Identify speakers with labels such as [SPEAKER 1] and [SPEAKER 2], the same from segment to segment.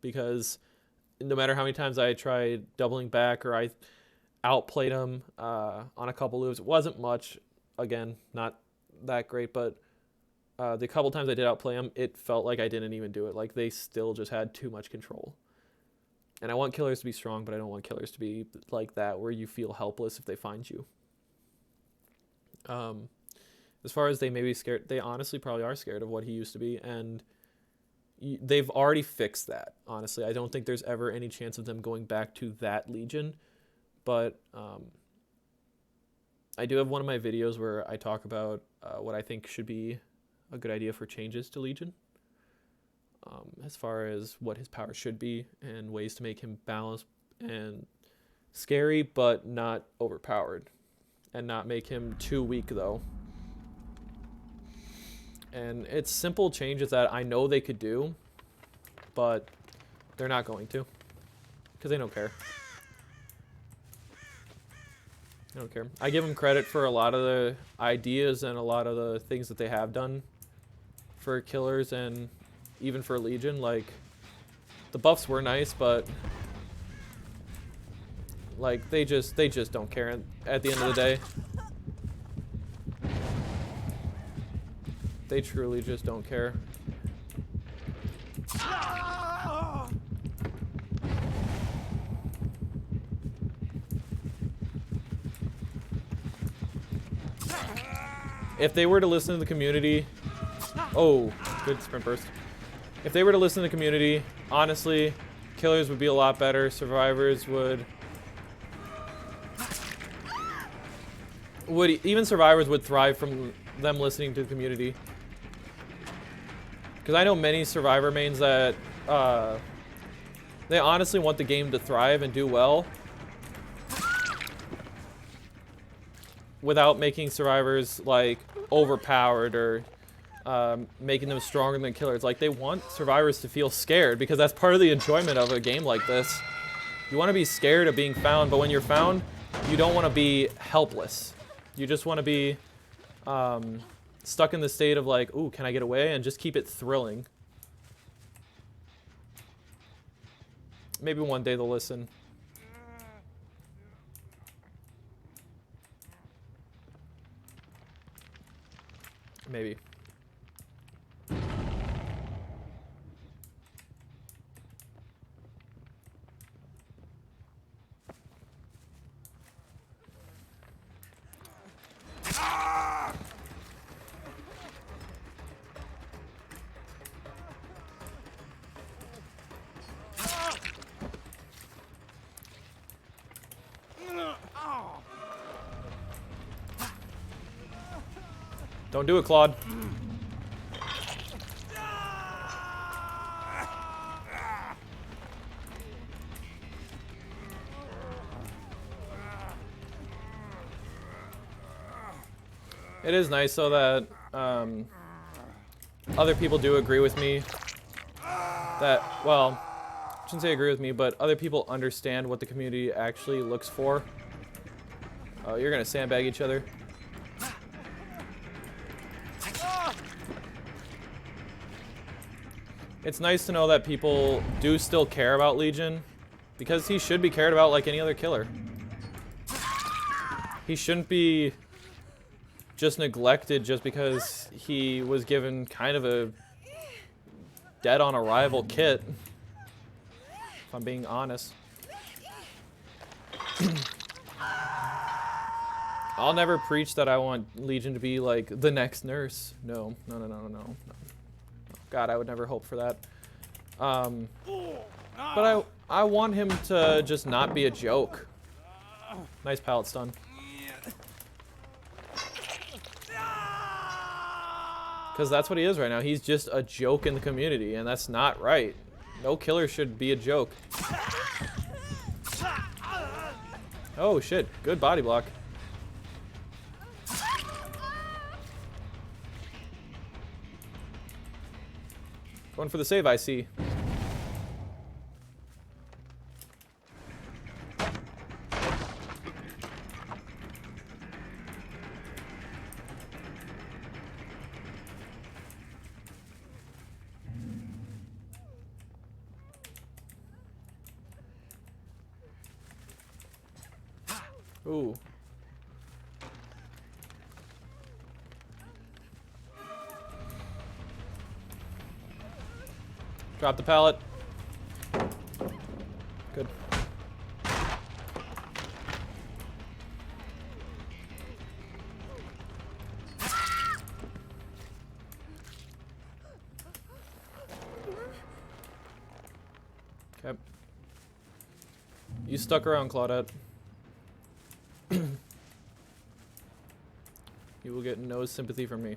[SPEAKER 1] because no matter how many times I tried doubling back or I outplayed him on a couple moves, it wasn't much. Again, not that great, but the couple times I did outplay him, it felt like I didn't even do it. Like they still just had too much control. And I want killers to be strong, but I don't want killers to be like that where you feel helpless if they find you. As far as they may be scared, they honestly probably are scared of what he used to be, and they've already fixed that. Honestly, I don't think there's ever any chance of them going back to that Legion, but I do have one of my videos where I talk about what I think should be a good idea for changes to Legion, as far as what his power should be and ways to make him balanced and scary, but not overpowered, and not make him too weak though. And it's simple changes that I know they could do, but they're not going to, because they don't care. They don't care. I give them credit for a lot of the ideas and a lot of the things that they have done for killers and even for Legion. Like, the buffs were nice, but like they just don't care at the end of the day. They truly just don't care. If they were to listen to the community, oh, good sprint burst. If they were to listen to the community, honestly, killers would be a lot better. Survivors even survivors would thrive from them listening to the community. Because I know many survivor mains that they honestly want the game to thrive and do well without making survivors like overpowered or making them stronger than killers. Like, they want survivors to feel scared, because that's part of the enjoyment of a game like this. You want to be scared of being found, but when you're found, you don't want to be helpless. You just want to be stuck in the state of like, ooh, can I get away? And just keep it thrilling. Maybe one day they'll listen. Maybe. Don't do it, Claude. It is nice though that other people do agree with me that, well, I shouldn't say agree with me, but other people understand what the community actually looks for. Oh, you're gonna sandbag each other. It's nice to know that people do still care about Legion, because he should be cared about like any other killer. He shouldn't be just neglected just because he was given kind of a dead on arrival kit, if I'm being honest. I'll never preach that I want Legion to be like the next Nurse. No. God, I would never hope for that. But I want him to just not be a joke. Nice pallet stun. Because that's what he is right now. He's just a joke in the community, and that's not right. No killer should be a joke. Oh shit, good body block. Going for the save, I see. Ooh. Drop the pallet. Good. Okay. You stuck around, Claudette. You will get no sympathy from me.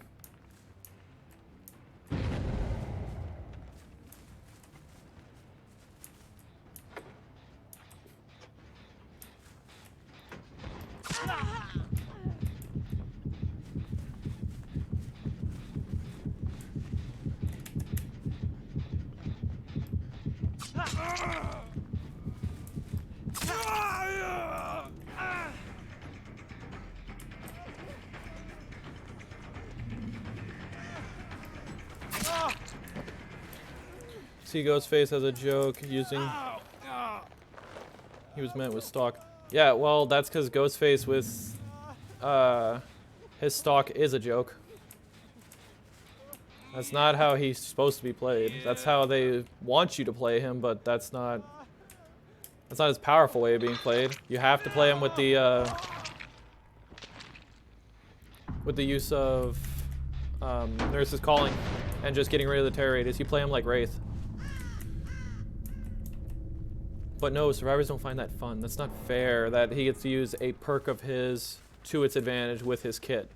[SPEAKER 1] See Ghostface as a joke using... He was meant with stock. Yeah, well, that's because Ghostface with his stock is a joke. That's not how he's supposed to be played. That's how they want you to play him, but that's not his powerful way of being played. You have to play him with the use of Nurse's Calling and just getting rid of the Terror Radius. You play him like Wraith. But no, survivors don't find that fun. That's not fair that he gets to use a perk of his to its advantage with his kit.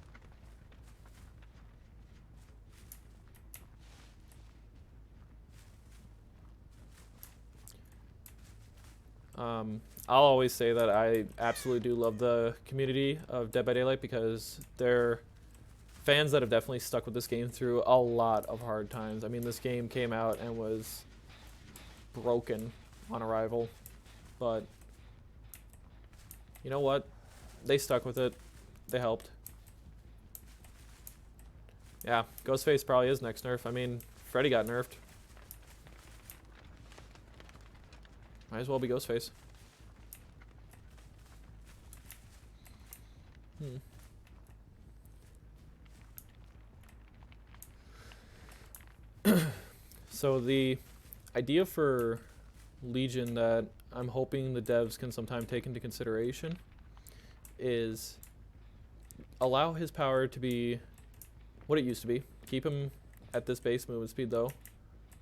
[SPEAKER 1] I'll always say that I absolutely do love the community of Dead by Daylight because they're fans that have definitely stuck with this game through a lot of hard times. I mean, this game came out and was broken on arrival, but you know what? They stuck with it. They helped. Yeah, Ghostface probably is next nerf. I mean, Freddy got nerfed. Might as well be Ghostface. So the idea for Legion that I'm hoping the devs can sometime take into consideration is allow his power to be what it used to be. Keep him at this base movement speed though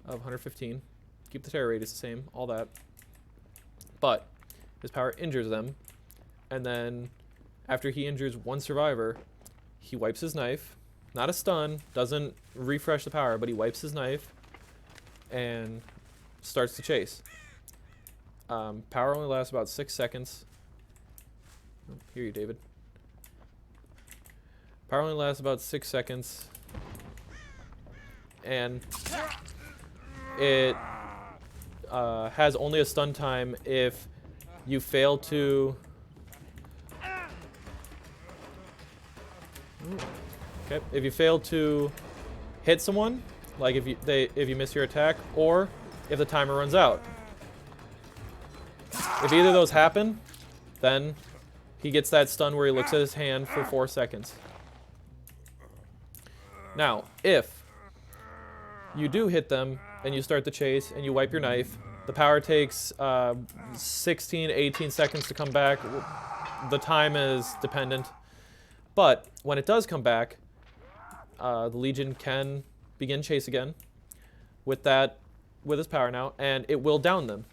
[SPEAKER 1] of 115. Keep the terror radius the same, all that. But his power injures them, and then after he injures one survivor, he wipes his knife. Not a stun, doesn't refresh the power, but he wipes his knife and starts to chase. Power only lasts about 6 seconds. Oh, hear you, David. Power only lasts about 6 seconds. And it has only a stun time if you fail to... Okay, if you fail to hit someone, like if you miss your attack, or if the timer runs out. If either of those happen, then he gets that stun where he looks at his hand for 4 seconds. Now, if you do hit them and you start the chase and you wipe your knife, the power takes 16, 18 seconds to come back. The time is dependent. But when it does come back, the Legion can begin chase again with his power now, and it will down them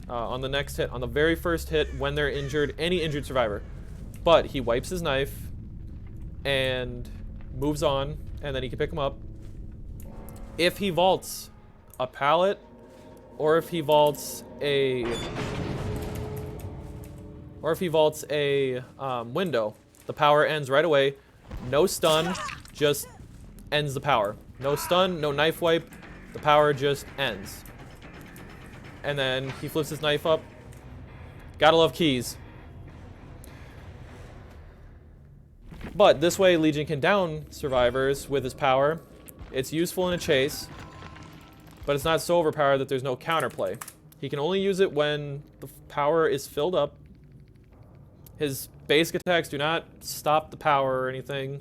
[SPEAKER 1] on the next hit, on the very first hit when they're injured, any injured survivor. But he wipes his knife and moves on, and then he can pick him up. If he vaults a pallet, or if he vaults a window, the power ends right away. No stun, just ends the power. No stun, no knife wipe, the power just ends. And then he flips his knife up. Gotta love keys. But this way Legion can down survivors with his power. It's useful in a chase, but it's not so overpowered that there's no counterplay. He can only use it when the power is filled up. His basic attacks do not stop the power or anything.